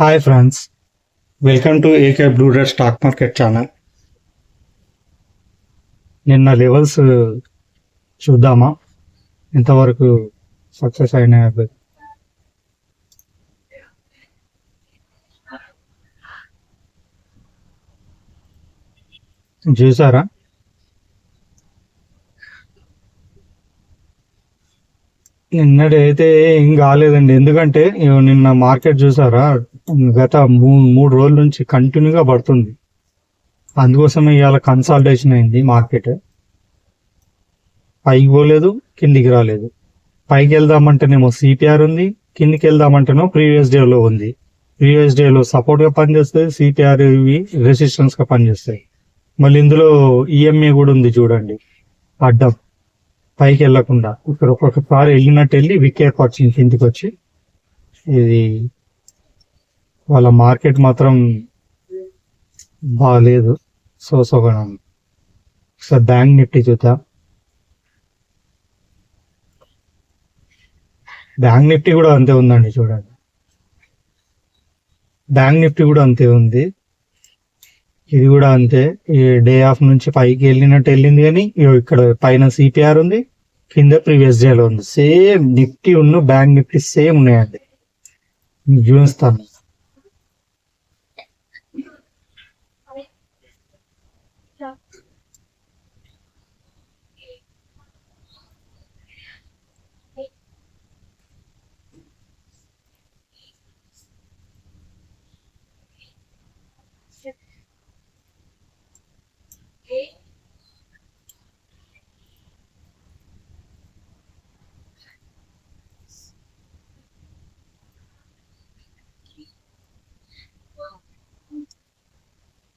Hi friends, welcome to AK blue rate stock market channel. నిన్న levels చూద్దామా ఇంతవరకు success అయిన చూసారా? నిన్నడైతే ఏం కాలేదండి, ఎందుకంటే నిన్న మార్కెట్ చూసారా, గత మూడు రోజుల నుంచి కంటిన్యూగా పడుతుంది. అందుకోసమే ఇవాళ కన్సాలిడేషన్ అయింది మార్కెట్. పైకి పోలేదు, కిందికి రాలేదు. పైకి వెళ్దామంటేనేమో సిపిఆర్ ఉంది, కిందికి వెళ్దామంటేనో ప్రీవియస్ డేలో ఉంది. ప్రీవియస్ డేలో సపోర్ట్ గా పనిచేస్తాయి, సిపిఆర్ ఇవి రెసిస్టెన్స్ గా పనిచేస్తాయి. మళ్ళీ ఇందులో ఈఎంఏ కూడా ఉంది చూడండి, అడ్డం పైకి వెళ్లకుండా. ఇక్కడ ఒక్కొక్కసారి వెళ్ళినట్టు వెళ్ళి వికెట్ వచ్చింది కిందికి వచ్చి. ఇది వాళ్ళ మార్కెట్ మాత్రం బాగాలేదు, సోసోగా. ఒకసారి బ్యాంక్ నిఫ్టీ చూద్దాం. బ్యాంక్ నిఫ్టీ కూడా అంతే ఉందండి, చూడండి. బ్యాంక్ నిఫ్టీ కూడా అంతే ఉంది, ఇది కూడా అంతే. ఈ డే ఆఫ్ నుంచి పైకి వెళ్ళినట్టు వెళ్ళింది, కానీ ఇక్కడ పైన సిపిఆర్ ఉంది, కింద ప్రీవియస్ డేలో ఉంది. సేమ్ నిఫ్టీ ఉన్న బ్యాంక్ నిఫ్టీ సేమ్ ఉన్నాయండి. చూస్తాను.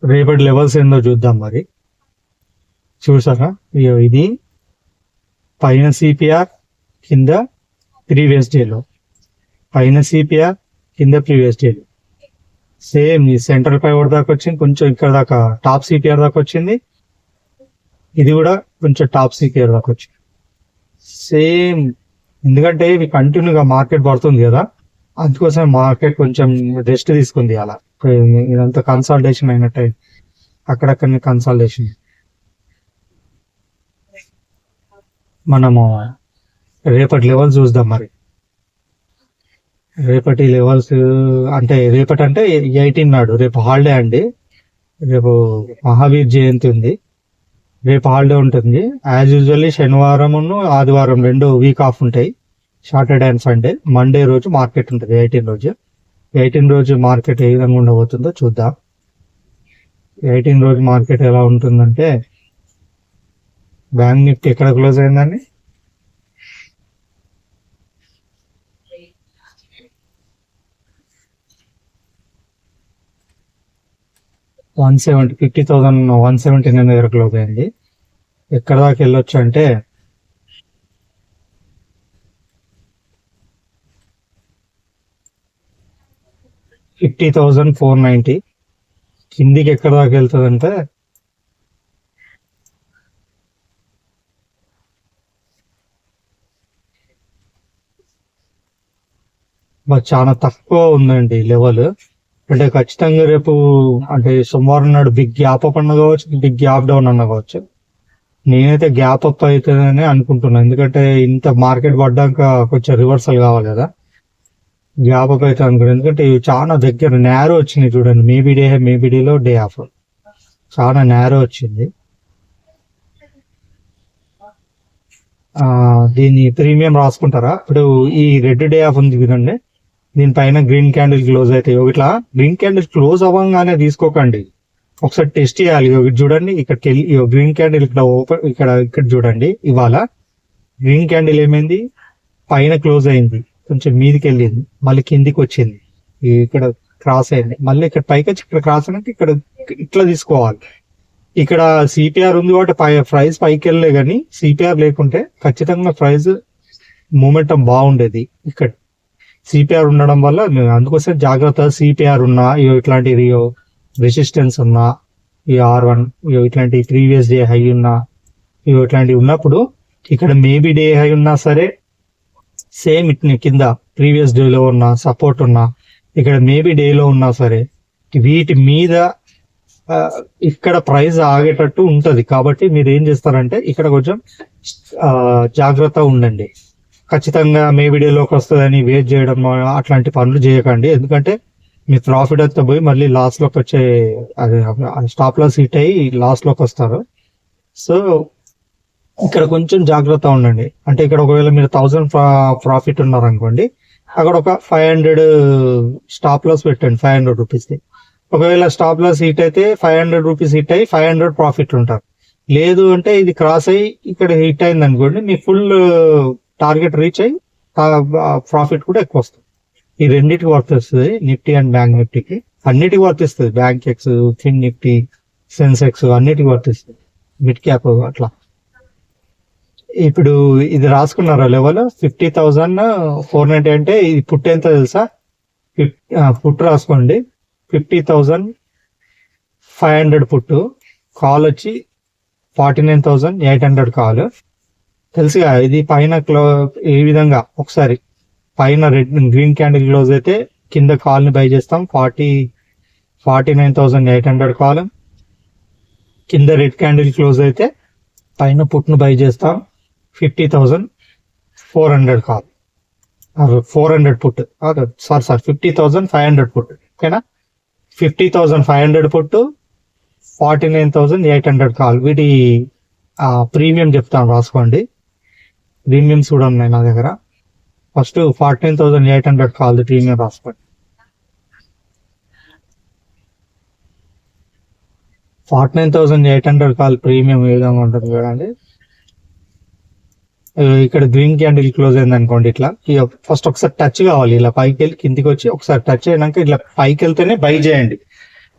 రేపటి లెవెల్స్ ఏందో చూద్దాం మరి. చూసారా, ఇది పైన సిపిఆర్, కింద ప్రీవియస్ డేలో. పైన సిపిఆర్, కింద ప్రీవియస్ డేలో. సేమ్ ఈ సెంట్రల్ పైవట్ దాకా వచ్చింది, కొంచెం ఇక్కడ దాకా టాప్ సిపిఆర్ దాకా వచ్చింది. ఇది కూడా కొంచెం టాప్ సిపిఆర్ దాకా వచ్చింది. సేమ్, ఎందుకంటే ఇవి కంటిన్యూగా మార్కెట్ పడుతుంది కదా, అందుకోసం మార్కెట్ కొంచెం రెస్ట్ తీసుకుంది. అలా ఇదంతా కన్సాలిడేషన్ అయినట్టు, అక్కడక్కడ కన్సాలిడేషన్. మనము రేపటి లెవెల్స్ చూద్దాం మరి. రేపటి లెవెల్స్ అంటే రేపటి అంటే 18 నాడు, రేపు హాలిడే అండి. రేపు మహావీర్ జయంతి ఉంది, రేపు హాలిడే ఉంటుంది. యాజ్ యూజువల్లీ శనివారం ఆదివారం రెండు వీక్ ఆఫ్ ఉంటాయి, సాటర్డే అండ్ సండే. మండే రోజు మార్కెట్ ఉంటుంది, 18 రోజు మార్కెట్ ఏ విధంగా ఉండబోతుందో చూద్దాం. 18 రోజు మార్కెట్ ఎలా ఉంటుందంటే, బ్యాంక్ నిఫ్టీ ఎక్కడ క్లోజ్ అయిందండి? 50,179 దగ్గర క్లోజ్ అయింది. ఎక్కడ దాకా వెళ్ళొచ్చు అంటే 50,490. కిందికి ఎక్కడ దాకా వెళ్తుందంటే చాలా తక్కువ ఉందండి లెవెల్. అంటే ఖచ్చితంగా రేపు అంటే సోమవారం నాడు బిగ్ గ్యాప్ అప్ అన్న కావచ్చు, బిగ్ గ్యాప్ డౌన్ అన్న కావచ్చు. నేనైతే గ్యాప్ అప్ అవుతుందని అనుకుంటున్నాను, ఎందుకంటే ఇంత మార్కెట్ పడ్డాక కొంచెం రివర్సల్ కావాలి కదా. గ్యాప్ అప్ అవుతుంది అనుకున్నాను, ఎందుకంటే ఇవి చాలా దగ్గర నేరో వచ్చినాయి చూడండి. మేబీడేలో డే ఆఫ్ చాలా నేరో వచ్చింది. దీన్ని ప్రీమియం రాసుకుంటారా? ఇప్పుడు ఈ రెడ్ డే ఆఫ్ ఉంది కదండి, దీనిపైన గ్రీన్ క్యాండిల్ క్లోజ్ అయితే ఇట్లా గ్రీన్ క్యాండిల్ క్లోజ్ అవ్వగానే తీసుకోకండి, ఒకసారి టెస్ట్ చేయాలి. చూడండి, ఇక్కడికి వెళ్ళి గ్రీన్ క్యాండిల్ ఇక్కడ ఓపెన్, ఇక్కడ చూడండి. ఇవాళ గ్రీన్ క్యాండిల్ ఏమైంది, పైన క్లోజ్ అయింది, కొంచెం మీదికి వెళ్ళింది, మళ్ళీ కిందికి వచ్చింది, ఇక్కడ క్రాస్ అయింది, మళ్ళీ ఇక్కడ పైకి వచ్చి ఇక్కడ క్రాస్ అయినట్టు ఇక్కడ ఇట్లా తీసుకోవాలి. ఇక్కడ సిపిఆర్ ఉంది కాబట్టి ప్రైస్ పైకి వెళ్ళలే, కానీ సిపిఆర్ లేకుంటే ఖచ్చితంగా ప్రైస్ మూమెంటం బాగుండేది. ఇక్కడ సిపిఆర్ ఉండడం వల్ల అందుకోసం జాగ్రత్త. సిపిఆర్ ఉన్నా ఇట్లాంటి రెసిస్టెన్స్ ఉన్నా, ఈ R1 ఇట్లాంటి ప్రీవియస్ డే హై ఉన్నా, ఇట్లాంటివి ఉన్నప్పుడు ఇక్కడ మేబీ డే హై ఉన్నా సరే, సేమ్ ఇట్ని కింద ప్రీవియస్ డేలో ఉన్న సపోర్ట్ ఉన్నా ఇక్కడ మేబీ డేలో ఉన్నా సరే వీటి మీద ఇక్కడ ప్రైస్ ఆగేటట్టు ఉంటది. కాబట్టి మీరు ఏం చేస్తారంటే ఇక్కడ కొంచెం జాగ్రత్త ఉండండి. ఖచ్చితంగా మేబీ డేలోకి వస్తుందని వెయిట్ చేయడం అట్లాంటి పనులు చేయకండి. ఎందుకంటే మీ ప్రాఫిట్ అంతా పోయి మళ్ళీ లాస్ లోకి వచ్చే స్టాప్ లాస్ హిట్ అయ్యి లాస్ లోకి వస్తారు. సో ఇక్కడ కొంచెం జాగ్రత్త ఉండండి. అంటే ఇక్కడ ఒకవేళ మీరు 1000 ప్రాఫిట్ ఉన్నారనుకోండి, అక్కడ ఒక 500 స్టాప్ లాస్ పెట్టండి 500 రూపీస్ది. ఒకవేళ స్టాప్ లాస్ హిట్ అయితే 500 రూపీస్ హిట్ అయ్యి 500 ప్రాఫిట్ ఉంటారు. లేదు అంటే ఇది క్రాస్ అయ్యి ఇక్కడ హిట్ అయింది అనుకోండి, మీ ఫుల్ టార్గెట్ రీచ్ అయ్యి ప్రాఫిట్ కూడా ఎక్కువ వస్తుంది. ఈ రెండింటికి వర్తిస్తుంది, నిఫ్టీ అండ్ బ్యాంక్ నిఫ్టీకి. అన్నిటికి వర్తిస్తుంది, బ్యాంక్ ఎక్స్, ఫిన్ నిఫ్టీ, సెన్సెక్స్ అన్నిటికి వర్తిస్తుంది, మిడ్ క్యాప్ అట్లా. ఇప్పుడు ఇది రాసుకున్నారా లెవెల్ 50,490 అంటే ఇది పుట్ ఎంత తెలుసా? పుట్ రాసుకోండి, 50,500 పుట్టు. కాల్ వచ్చి 49,800 కాల్. తెలుసుగా ఇది పైన ఈ విధంగా ఒకసారి పైన గ్రీన్ క్యాండిల్ క్లోజ్ అయితే కింద కాల్ ని బై చేస్తాం 49,800 కాల్. కింద రెడ్ క్యాండిల్ క్లోజ్ అయితే పైన పుట్ ను బై చేస్తాం 50,400 కాల్, 400 పుట్, సారీ 50,500 పుట్. ఓకేనా? 50,500 పుట్టు, 49,800 కాల్. వీటి ప్రీమియం చెప్తాను, రాసుకోండి. ప్రీమియమ్స్ కూడా ఉన్నాయి నా దగ్గర. ఫస్ట్ 49,800 కాల్ ప్రీమియం రాసుకోండి. 49,800 కాల్ ప్రీమియం ఏ విధంగా ఉంటుంది చూడండి. ఇక్కడ గ్రీన్ క్యాండిల్ క్లోజ్ అయింది అనుకోండి, ఇట్లా ఫస్ట్ ఒకసారి టచ్ కావాలి, ఇలా పైకి వెళ్ళి కిందికి వచ్చి ఒకసారి టచ్ అయినాక ఇట్లా పైకి వెళ్తేనే బై చేయండి.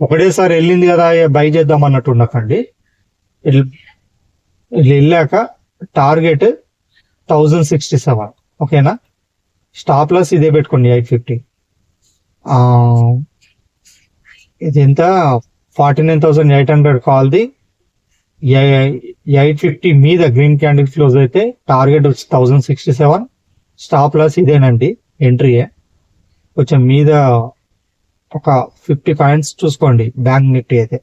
ఒకటేసారి వెళ్ళింది కదా బై చేద్దాం అన్నట్టు ఉండకండి. వెళ్ళాక టార్గెట్ 1067. ఓకేనా? స్టాప్ లాస్ ఇదే పెట్టుకోండి 850. ఇది ఎంత? 49,800 కాల్ది 850 మీద గ్రీన్ క్యాండిల్ క్లోజ్ అయితే టార్గెట్ వచ్చి 1067. స్టాప్ లాస్ ఇదేనండి, ఎంట్రీయే. కొంచెం మీద ఒక 50 పాయింట్స్ చూసుకోండి బ్యాంక్ నిఫ్టీ అయితే.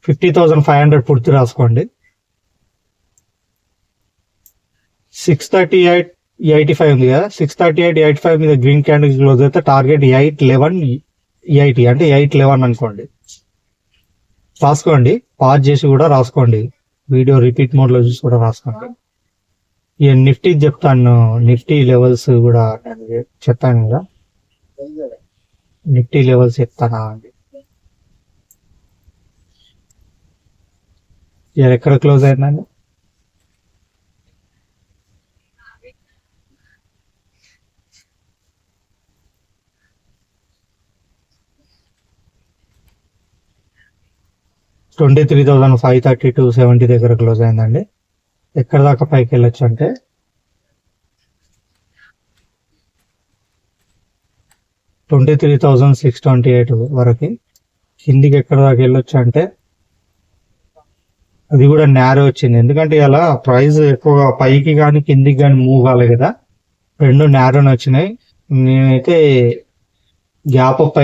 $50,500 పూర్తి రాసుకోండి. 638.85 ఉంది కదా, 638.85 మీద గ్రీన్ క్యాండిల్ క్లోజ్ అయితే టార్గెట్ 811.80 అంటే 811 అనుకోండి. రాసుకోండి, పాజ్ చేసి కూడా రాసుకోండి, వీడియో రిపీట్ మోడ్ లో చూసి కూడా రాసుకోండి. ఈ నిఫ్టీ చెప్తాను, నిఫ్టీ లెవెల్స్ కూడా చెప్తాను కదా, నిఫ్టీ లెవెల్స్ చెప్తానా అండి. ఎక్కడ క్లోజ్ అయిందండి? $23,532.70 దగ్గర క్లోజ్ అయిందండి. ఎక్కడ దాకా పైకి వెళ్ళొచ్చు అంటే $23,628 వరకు. కిందికి ఎక్కడ దాకా వెళ్ళొచ్చు అంటే అది కూడా నేరో వచ్చింది, ఎందుకంటే ఇలా ప్రైస్ ఎక్కువగా పైకి కానీ కిందికి కానీ మూవ్ కాలే కదా, రెండు నేరోని వచ్చినాయి. నేనైతే గ్యాప్ అప్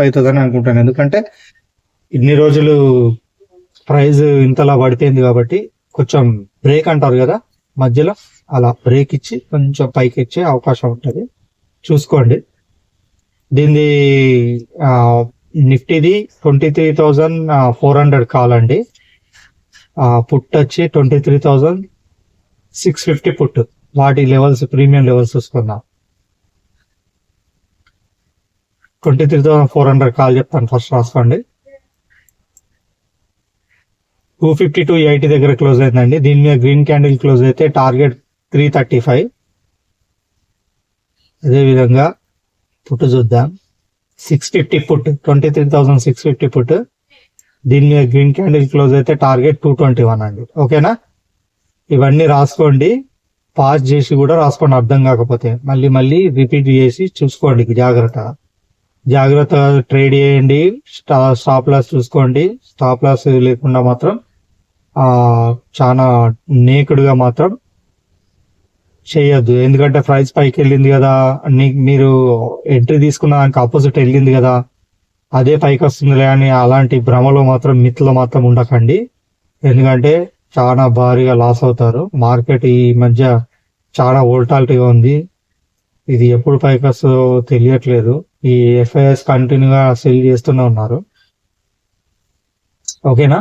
అవుతుందని అనుకుంటాను, ఎందుకంటే ఇన్ని రోజులు ప్రైస్ ఇంతలా పడిపోయింది కాబట్టి కొంచెం బ్రేక్ అంటారు కదా మధ్యలో, అలా బ్రేక్ ఇచ్చి కొంచెం పైకి ఇచ్చే అవకాశం ఉంటుంది, చూసుకోండి. దీనిది నిఫ్టీది 23,400 కాల్ అండి. పుట్ వచ్చి 23,650 పుట్. వాటి లెవెల్స్ ప్రీమియం లెవెల్స్ చూసుకుందాం. 23,400 కాల్ చెప్తాను, ఫస్ట్ రాసుకోండి. 252.80 దగ్గర క్లోజ్ అయిందండి. దీని మీద గ్రీన్ క్యాండిల్ క్లోజ్ అయితే టార్గెట్ 335. అదే విధంగా పుట్ చూద్దాం, 650 పుట్, 23,650 పుట్. దీని మీద గ్రీన్ క్యాండిల్ క్లోజ్ అయితే టార్గెట్ 221 అండి. ఓకేనా? ఇవన్నీ రాసుకోండి, పాస్ చేసి కూడా రాసుకోండి, అర్థం కాకపోతే మళ్ళీ రిపీట్ చేసి చూసుకోండి. జాగ్రత్తగా ట్రేడ్ చేయండి. స్టాప్ లాస్ చూసుకోండి. స్టాప్ లాస్ లేకుండా మాత్రం చాలా నేకుడుగా మాత్రం చేయొద్దు. ఎందుకంటే ప్రైస్ పైకి వెళ్ళింది కదా, మీరు ఎంట్రీ తీసుకున్న దానికి ఆపోజిట్ వెళ్ళింది కదా, అదే పైకి వస్తుందిలే అని అలాంటి భ్రమలో మాత్రం మిత్తులో మాత్రం ఉండకండి. ఎందుకంటే చాలా భారీగా లాస్ అవుతారు. మార్కెట్ ఈ మధ్య చాలా వోల్టాలిటీగా ఉంది. ఇది ఎప్పుడు పైకి వస్తుందో తెలియట్లేదు. ఈ ఎఫ్ఐఎస్ కంటిన్యూగా సెల్ చేస్తూనే ఉన్నారు. ఓకేనా?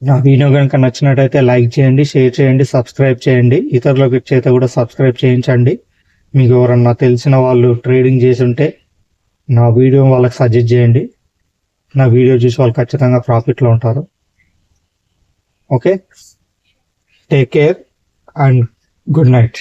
నా వీడియో కనుక నచ్చినట్టయితే లైక్ చేయండి, షేర్ చేయండి, సబ్స్క్రైబ్ చేయండి. ఇతరులకు చేత కూడా సబ్స్క్రైబ్ చేయించండి. మీకు ఎవరన్నా తెలిసిన వాళ్ళు ట్రేడింగ్ చేసి ఉంటే నా వీడియో వాళ్ళకి సజెస్ట్ చేయండి. నా వీడియో చూసి వాళ్ళు ఖచ్చితంగా ప్రాఫిట్లో ఉంటారు. Okay, take care and good night.